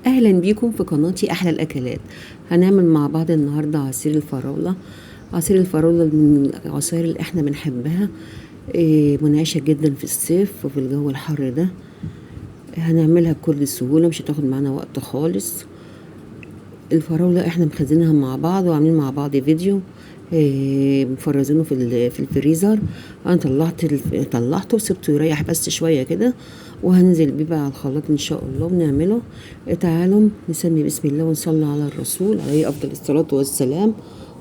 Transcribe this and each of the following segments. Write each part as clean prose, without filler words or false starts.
اهلا بيكم في قناتي احلى الاكلات. هنعمل مع بعض النهارده عصير الفراوله. عصير الفراوله من العصاير اللي احنا بنحبها، منعشه جدا في الصيف وفي الجو الحر ده. هنعملها بكل سهوله، مش هتاخد معانا وقت خالص. الفراوله احنا مخزنينها مع بعض وعاملين مع بعض فيديو مفرزينه في الفريزر. انا طلعته وسبته يريح بس شويه كده، وهنزل بيه بقى على الخلاط ان شاء الله ونعمله. تعالوا نسمي بسم الله ونصلي على الرسول عليه افضل الصلاه والسلام،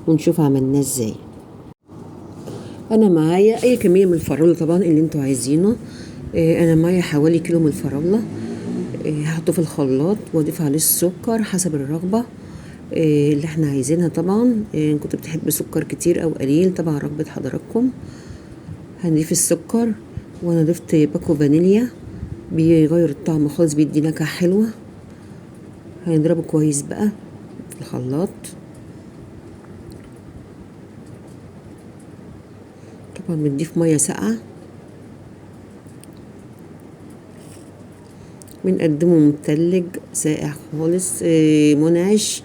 ونشوف عملناه ازاي. انا معايا اي كميه من الفراوله طبعا اللي انتوا عايزينه. انا معايا حوالي كيلو من الفراوله. هحطه في الخلاط واضيف عليه السكر حسب الرغبه اللي احنا عايزينها طبعا. ان كنت بتحب سكر كتير او قليل طبعا رغبة حضراتكم. هنضيف السكر، وانا ضفت باكو فانيليا بيغير الطعم خالص، بيدي نكهة حلوة. هنضربه كويس بقى في الخلاط. طبعا بنضيف مية ساقعة، بنقدمه متلج ساقع خالص منعش.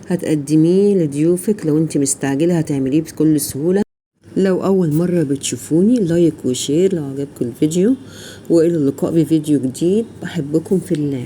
هتقدميه لضيوفك لو انت مستعجلة، هتعمليه بكل سهولة. لو أول مرة بتشوفوني لايك وشير لو عجبكم الفيديو، وإلى اللقاء بفيديو جديد. بحبكم في الله.